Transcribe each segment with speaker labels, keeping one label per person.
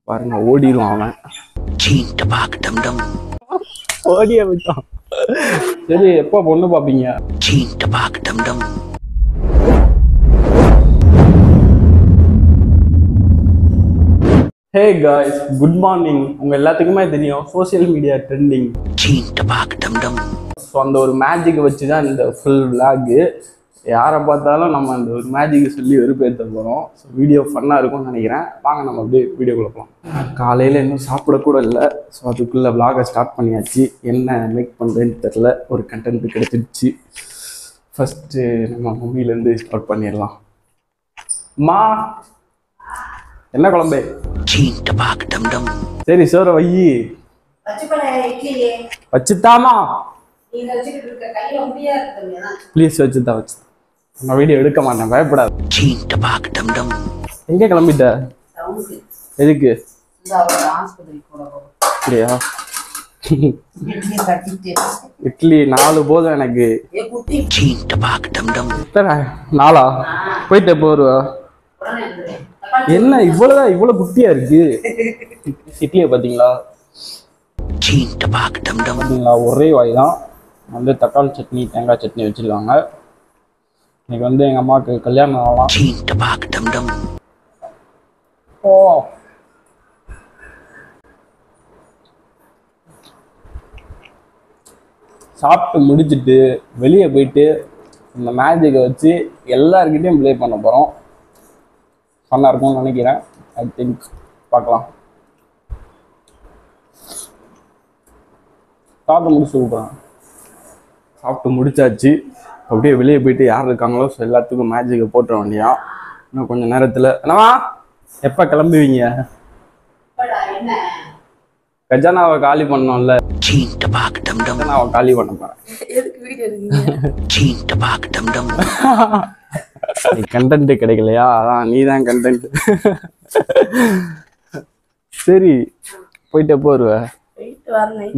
Speaker 1: பாருங்க ஓடிடுவான் அவன். ஓடிய விட்டான். சரி எப்போ பொண்ணு பார்ப்பீங்க? Hey guys, good morning. உங்க எல்லாத்துக்குமே தெரியும் சோசியல் மீடியா ட்ரெண்டிங். ஸோ அந்த ஒரு மேஜிக்கை வச்சு தான் இந்த ஃபுல் விளாகு. யாரை பார்த்தாலும் நம்ம அந்த ஒரு மேஜிக்கை சொல்லி வெறுப்பேற்ற போகிறோம். ஸோ வீடியோ ஃபன்னாக இருக்கும்னு நினைக்கிறேன். வாங்க நம்ம அப்படியே வீடியோக்குள்ள போகலாம். காலையில் இன்னும் சாப்பிடக்கூட இல்லை. ஸோ அதுக்குள்ளே விளாகை ஸ்டார்ட் பண்ணியாச்சு. என்ன மேக் பண்ணுறேன்னு தெரில. ஒரு கண்டென்ட் கிடைச்சிடுச்சு. ஃபஸ்ட்டு நம்ம மம்மியிலேருந்து ஸ்டார்ட் பண்ணிடலாம். அம்மா என்ன குழம்பு? சரி சோற வை. வச்சுட்டாமா ப்ளீஸ் வச்சுதான் வச்சு. நான் வீடியோ எடுக்க மாட்டேன், பயப்படாது. எங்க கிளம்பிட்ட? எதுக்கு? அப்படியா? இட்லி 4 போதும் எனக்கு. நாளா போயிட்டு எப்போ வருவா? என்ன இவ்வளவுதான், இவ்வளவு குட்டியா இருக்கு இட்லியை? பாத்தீங்களா பாத்தீங்களா, ஒரே வாய் தான். வந்து தக்காளி சட்னி தேங்காய் சட்னி வச்சிருக்காங்க. இன்னைக்கு வந்து எங்க அம்மாவுக்கு கல்யாணம் ஆகலாம். ஓ சாப்பிட்டு முடிச்சுட்டு வெளியே போயிட்டு இந்த மேஜிக்கை வச்சு எல்லாருக்கிட்டையும் ப்ளே பண்ண போகிறோம். ஃபன்னாக இருக்கும்னு நினைக்கிறேன். ஐ திங்க் பார்க்கலாம். சாப்பிட்டு முடிச்சாச்சு. அப்படியே வெளியே போயிட்டு யார் இருக்காங்களோ ஸோ எல்லாத்துக்கும் மேஜிக்கை போட்டுற வேண்டியா. இன்னும் கொஞ்சம் நேரத்தில். என்னவா எப்போ கிளம்புவீங்க? கஜானாவை காலி பண்ணோம்ல, கஜானாவை காலி பண்ண போறேன். கண்டென்ட் கிடைக்கலையா? அதான் நீ தான் கண்டென்ட். சரி போயிட்டு எப்போ வருவ?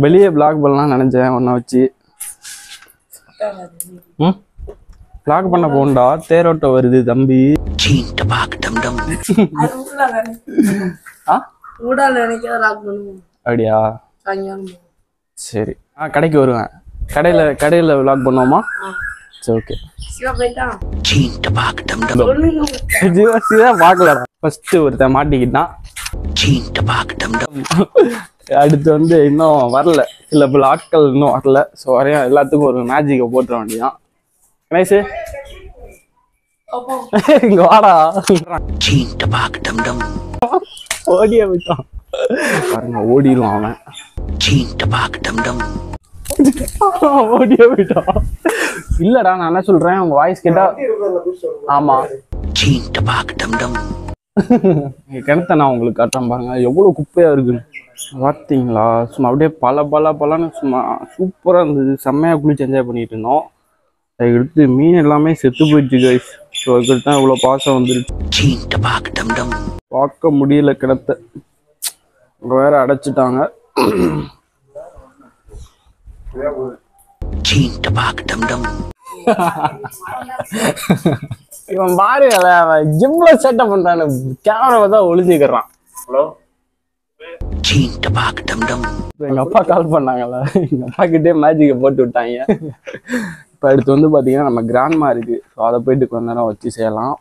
Speaker 1: வெளியே பிளாக் பண்ணலாம் நினைச்சேன் உன்னை வச்சு. பிளாக் பண்ண போண்டா, தேரோட்டம் வருது தம்பி. அப்படியா? சரி கடைக்கு வருவேன். கடையில விளாக் பண்ணுவோமா? சரி ஓகே. பார்க்கலடா. ஃபர்ஸ்ட் ஒருத்தன் மாட்டிக்கிட்டான். அடுத்து வந்து இன்னும் வரல, சில பல ஆட்கள் இன்னும் வரல. ஸோ வரையா எல்லாத்துக்கும் ஒரு மேஜிக்கை போட்டுற வேண்டியதான். கணேஷ் இங்க வாடா. ஓடிய விட்டான். பாருங்க ஓடிடுவான் அவன். ஓடிய விட்டான். இல்லடா நான் என்ன சொல்றேன், உங்க வாய்ஸ் கேட்டா. ஆமா கிணத்த நான் உங்களுக்கு காட்டுறேன் பாருங்க, எவ்வளவு குப்பையா இருக்குன்னு பார்த்தீங்களா. சும்மா அப்படியே பலன்னு சும்மா சூப்பராக இருந்தது. செம்மையாக குளிச்சு என்ஜாய் பண்ணிட்டு இருந்தோம். அதை எடுத்து மீன் எல்லாமே செத்து போயிடுச்சு கைஸ். ஸோ அதுக்கு தான் இவ்வளோ பாசம் வந்துருச்சு. பார்க்க முடியல கிணத்த, வேற அடைச்சிட்டாங்க. இவன் பாருங்கள, அவன் ஜிம்ல செட்டப் பண்றான்னு கேமராவை தான் ஒளிஞ்சுக்கிறான். ஹலோ எங்க அப்பா கால் பண்ணாங்கல்ல, எங்க அப்பா கிட்டே மேஜிக்கை போட்டு விட்டாங்க. இப்போ அடுத்து வந்து பாத்தீங்கன்னா நம்ம கிராண்ட்மா இருக்கு. ஸோ அதை போயிட்டு கொஞ்ச நேரம் வச்சு செய்யலாம்.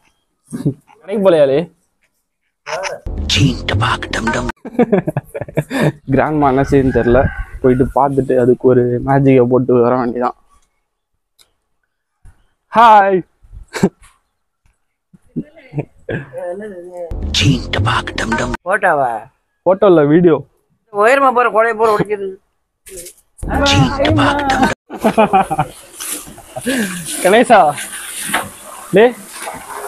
Speaker 1: கடைக்கு போலையாலே கிராண்ட்மா என்ன செய்யுன்னு தெரியல. போயிட்டு பார்த்துட்டு அதுக்கு ஒரு மேஜிக்கை போட்டு வர வேண்டியதான். ஹாய். போட்டோ இல்ல வீடியோ.
Speaker 2: உயரமா போற கொலைய போற உடைக்குது.
Speaker 1: கணேசா டே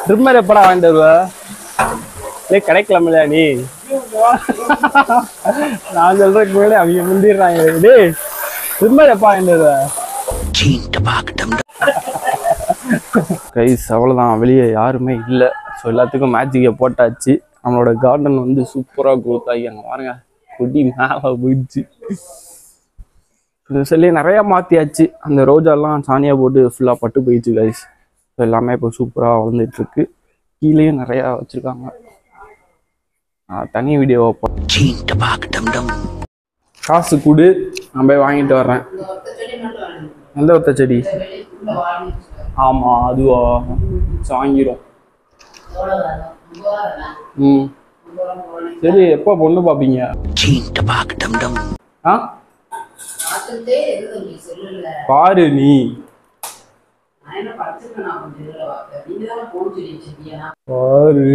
Speaker 1: ட்ரிம்மர் எப்படா வாங்கிட்டு வருவ? டே கிடைக்கலாமில்லையா நீ? நான் சொல்றதுக்கு முன்னாடி அவங்க முந்திடுறாங்க. டே ட்ரிம்மர் எப்பா வாங்கிட்டு வருவ? கைஸ் அவ்வளோதான், வெளியே யாருமே இல்லை. ஸோ எல்லாத்துக்கும் மேஜிக்கை போட்டாச்சு. நம்மளோட கார்டன் வந்து சூப்பராக க்ரோத் ஆகி அங்கே பாருங்க கொடி மேலே போயிடுச்சு. சொல்லி நிறையா மாற்றியாச்சு. அந்த ரோஜாலாம் சாணியாக போட்டு ஃபுல்லாக பட்டு போயிடுச்சு கைஸ். ஸோ எல்லாமே இப்போ சூப்பராக வளர்ந்துட்டுருக்கு. கீழேயும் நிறையா வச்சுருக்காங்க. தனி வீடியோ காசு கொடு, நான் போய் வாங்கிட்டு வர்றேன். எந்த ஒத்த செடி? ஆமா அதுவா, வாங்கிரும். ம் சரி, எப்போ பொண்ணு பார்ப்பீங்க? ஆ பாரு நீ பாரு,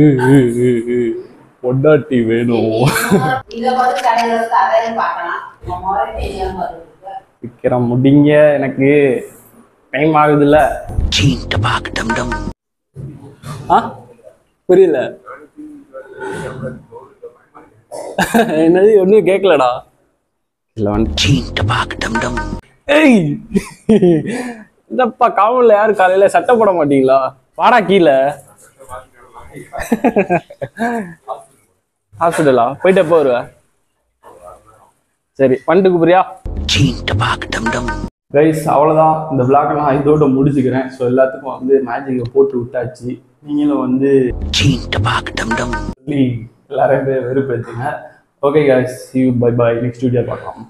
Speaker 1: பொண்டாட்டி வேணும். விக்ரம் முடிங்க, எனக்கு டைம் ஆகுதுல்ல. ஆ புரியல. என்னது ஒன்றும் கேட்கலடா. ஏய் இந்தப்பா காவல்ல யாரும் காலையில சட்டை போட மாட்டீங்களா? வாடா கீழே. ஹாஸ்பிட்டலா போயிட்டு எப்போ வருவ? சரி பண்ணிட்டு கூப்பிடுறியா? கைஸ் அவ்வளோதான், இந்த விளாக்லாம் இதோட முடிச்சுக்கிறேன். ஸோ எல்லாத்துக்கும் வந்து மேஜிக்கை போட்டு விட்டாச்சு. நீங்களும் வந்து சொல்லி எல்லாரும் வெறுப்பேற்றுங்க. Okay guys, see you, bye bye, next video பார்க்கலாம்.